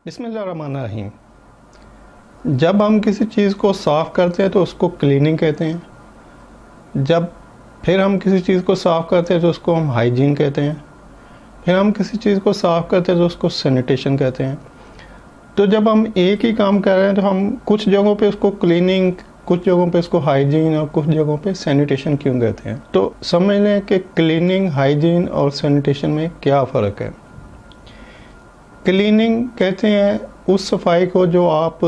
बिस्मिल्लाहिर्रहमानिर्रहीम। जब हम किसी चीज़ को साफ़ करते हैं तो उसको क्लीनिंग कहते हैं। जब फिर हम किसी चीज़ को साफ़ करते हैं तो उसको हम हाइजीन कहते हैं। फिर हम किसी चीज़ को साफ़ करते हैं तो उसको सैनिटेशन कहते हैं। तो जब हम एक ही काम कर रहे हैं तो हम कुछ जगहों पे उसको क्लीनिंग, कुछ जगहों पे उसको हाइजीन और कुछ जगहों पे सैनिटेशन क्यों कहते हैं। तो समझ लें कि क्लीनिंग, हाइजीन और सैनिटेशन में क्या फ़र्क है। क्लीनिंग कहते हैं उस सफाई को जो आप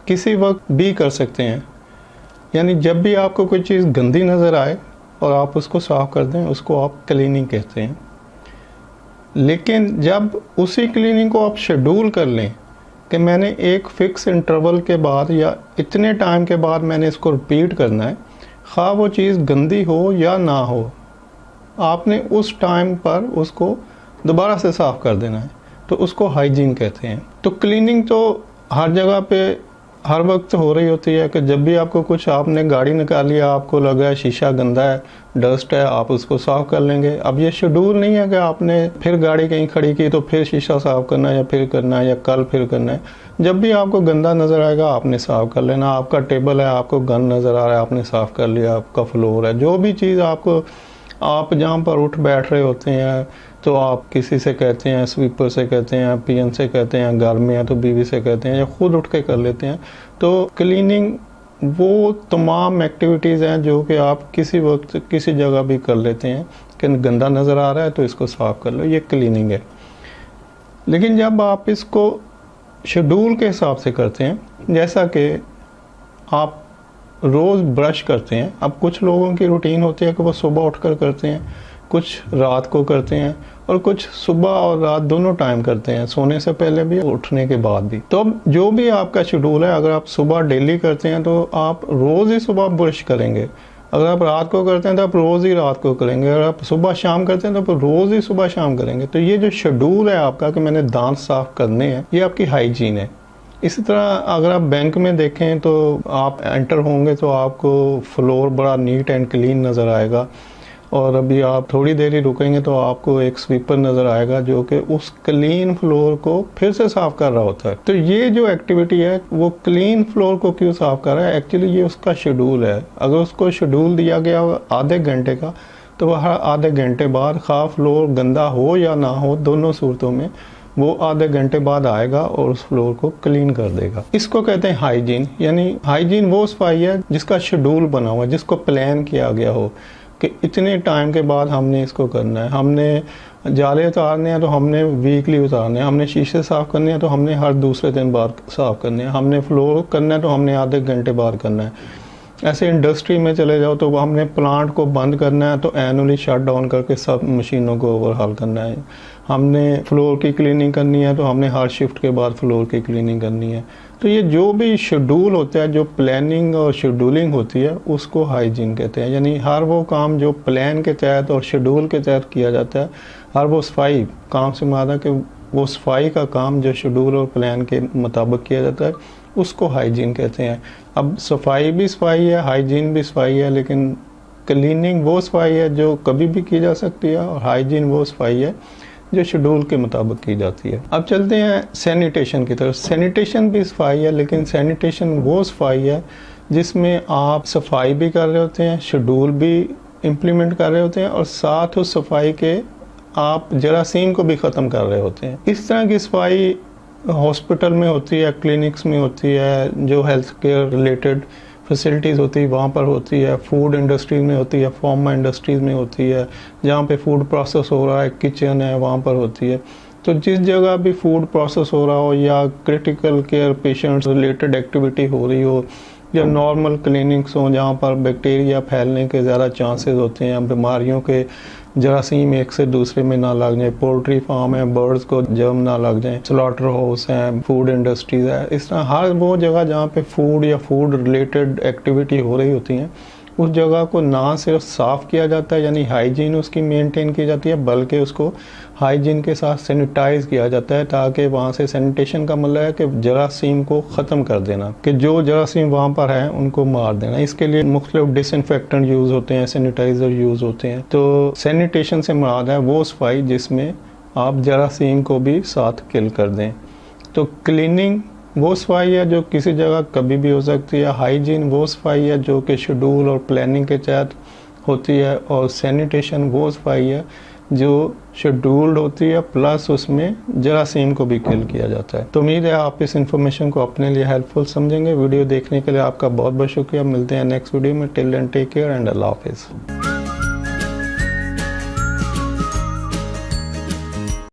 किसी वक्त भी कर सकते हैं, यानी जब भी आपको कोई चीज़ गंदी नज़र आए और आप उसको साफ़ कर दें, उसको आप क्लीनिंग कहते हैं। लेकिन जब उसी क्लीनिंग को आप शेड्यूल कर लें कि मैंने एक फ़िक्स इंटरवल के बाद या इतने टाइम के बाद मैंने इसको रिपीट करना है, खा वो चीज़ गंदी हो या ना हो, आपने उस टाइम पर उसको दोबारा से साफ़ कर देना है, तो उसको हाइजीन कहते हैं। तो क्लीनिंग तो हर जगह पे हर वक्त हो रही होती है कि जब भी आपको कुछ, आपने गाड़ी निकाली, आपको लगा है शीशा गंदा है, डस्ट है, आप उसको साफ़ कर लेंगे। अब ये शेड्यूल नहीं है कि आपने फिर गाड़ी कहीं खड़ी की तो फिर शीशा साफ़ करना है या फिर करना है या कल फिर करना है। जब भी आपको गंदा नज़र आएगा आपने साफ़ कर लेना। आपका टेबल है, आपको गंद नज़र आ रहा है, आपने साफ़ कर लिया। आपका फ्लोर है, जो भी चीज़ आपको, आप जहाँ पर उठ बैठ रहे होते हैं तो आप किसी से कहते हैं, स्वीपर से कहते हैं, पीएन से कहते हैं, घर में है तो बीवी से कहते हैं, या खुद उठ के कर लेते हैं। तो क्लीनिंग वो तमाम एक्टिविटीज़ हैं जो कि आप किसी वक्त किसी जगह भी कर लेते हैं कि गंदा नज़र आ रहा है तो इसको साफ़ कर लो, ये क्लीनिंग है। लेकिन जब आप इसको शेड्यूल के हिसाब से करते हैं, जैसा कि आप रोज़ ब्रश करते हैं, अब कुछ लोगों की रूटीन होती है कि वो सुबह उठकर करते हैं, कुछ रात को करते हैं और कुछ सुबह और रात दोनों टाइम करते हैं, सोने से पहले भी उठने के बाद भी। तो अब जो भी आपका शेड्यूल है, अगर आप सुबह डेली करते हैं तो आप रोज़ ही सुबह ब्रश करेंगे। अगर आप रात को करते हैं तो आप रोज़ ही रात को करेंगे। अगर आप सुबह शाम करते हैं तो आप रोज़ ही सुबह शाम करेंगे। तो ये जो शेड्यूल है आपका कि मैंने दांत साफ़ करने हैं, ये आपकी हाइजीन है। इसी तरह अगर आप बैंक में देखें तो आप एंटर होंगे तो आपको फ्लोर बड़ा नीट एंड क्लीन नज़र आएगा, और अभी आप थोड़ी देर ही रुकेंगे तो आपको एक स्वीपर नज़र आएगा जो कि उस क्लीन फ्लोर को फिर से साफ़ कर रहा होता है। तो ये जो एक्टिविटी है वो क्लीन फ्लोर को क्यों साफ़ कर रहा है, एक्चुअली ये उसका शेड्यूल है। अगर उसको शेड्यूल दिया गया आधे घंटे का, तो वह हर आधे घंटे बाद, खा फ्लोर गंदा हो या ना हो, दोनों सूरतों में वो आधे घंटे बाद आएगा और उस फ्लोर को क्लीन कर देगा। इसको कहते हैं हाइजीन। यानी हाइजीन वो सफाई है जिसका शेड्यूल बना हुआ है, जिसको प्लान किया गया हो कि इतने टाइम के बाद हमने इसको करना है। हमने जाले उतारने हैं तो हमने वीकली उतारने हैं, हमने शीशे साफ़ करने हैं तो हमने हर दूसरे दिन बाद साफ़ करने हैं, हमने फ्लोर करना है तो हमने आधे घंटे बाद करना है। ऐसे इंडस्ट्री में चले जाओ तो हमने प्लांट को बंद करना है तो एनुअली शट डाउन करके सब मशीनों को ओवरहाल करना है। हमने फ्लोर की क्लीनिंग करनी है तो हमने हर शिफ्ट के बाद फ्लोर की क्लीनिंग करनी है। तो ये जो भी शेड्यूल होता है, जो प्लानिंग और शेड्यूलिंग होती है, उसको हाइजीन कहते हैं। यानी हर वो काम जो प्लान के तहत और शेड्यूल के तहत किया जाता है, हर वो सफाई काम से मादा कि वो सफाई का काम जो शेड्यूल और प्लान के मुताबिक किया जाता है, उसको हाइजीन कहते हैं। अब सफाई भी सफाई है, हाइजीन भी सफाई है, लेकिन क्लीनिंग वो सफाई है जो कभी भी की जा सकती है, और हाइजीन वो सफाई है जो शेड्यूल के मुताबिक की जाती है। अब चलते हैं सैनिटेशन की तरफ। सैनिटेशन भी सफाई है, लेकिन सैनिटेशन वो सफाई है जिसमें आप सफाई भी कर रहे होते हैं, शेड्यूल भी इम्प्लीमेंट कर रहे होते हैं, और साथ उस सफाई के आप जरासीम को भी ख़त्म कर रहे होते हैं। इस तरह की सफाई हॉस्पिटल में होती है, क्लिनिक्स में होती है, जो हेल्थ केयर रिलेटेड फैसिलिटीज़ होती है वहाँ पर होती है, फूड इंडस्ट्रीज में होती है, फार्मा इंडस्ट्रीज़ में होती है, जहाँ पे फूड प्रोसेस हो रहा है, किचन है, वहाँ पर होती है। तो जिस जगह भी फूड प्रोसेस हो रहा हो, या critical care patients related activity हो रही हो, या नॉर्मल क्लिनिक्स हों जहाँ पर बैक्टीरिया फैलने के ज़्यादा चांसेस होते हैं, बीमारियों के जरासीम एक से दूसरे में ना लग जाए, पोल्ट्री फार्म है, बर्ड्स को जर्म ना लग जाए, स्लॉटर हाउस है, फूड इंडस्ट्रीज है, इस तरह हर वो जगह जहाँ पे फूड या फूड रिलेटेड एक्टिविटी हो रही होती हैं, उस जगह को ना सिर्फ साफ़ किया जाता है, यानी हाइजीन उसकी मेंटेन की जाती है, बल्कि उसको हाइजीन के साथ सैनिटाइज किया जाता है, ताकि वहाँ से सैनिटेशन का मतलब है कि जरासीम को ख़त्म कर देना, कि जो जरासीम वहाँ पर हैं उनको मार देना। इसके लिए मुख्तलिफ डिसइंफेक्टेंट यूज़ होते हैं, सैनिटाइज़र यूज़ होते हैं। तो सैनिटेशन से मुराद है वो सफाई जिसमें आप जरासीम को भी साथ किल कर दें। तो क्लीनिंग वो सफाई है जो किसी जगह कभी भी हो सकती है, हाइजीन वो सफाई है जो कि शेड्यूल और प्लानिंग के तहत होती है, और सैनिटेशन वो सफाई है जो शेड्यूल्ड होती है प्लस उसमें जरासीम को भी किल किया जाता है। तो उम्मीद है आप इस इन्फॉर्मेशन को अपने लिए हेल्पफुल समझेंगे। वीडियो देखने के लिए आपका बहुत बहुत शुक्रिया। मिलते हैं नेक्स्ट वीडियो में। Till then take care and अल्लाह हाफिज़।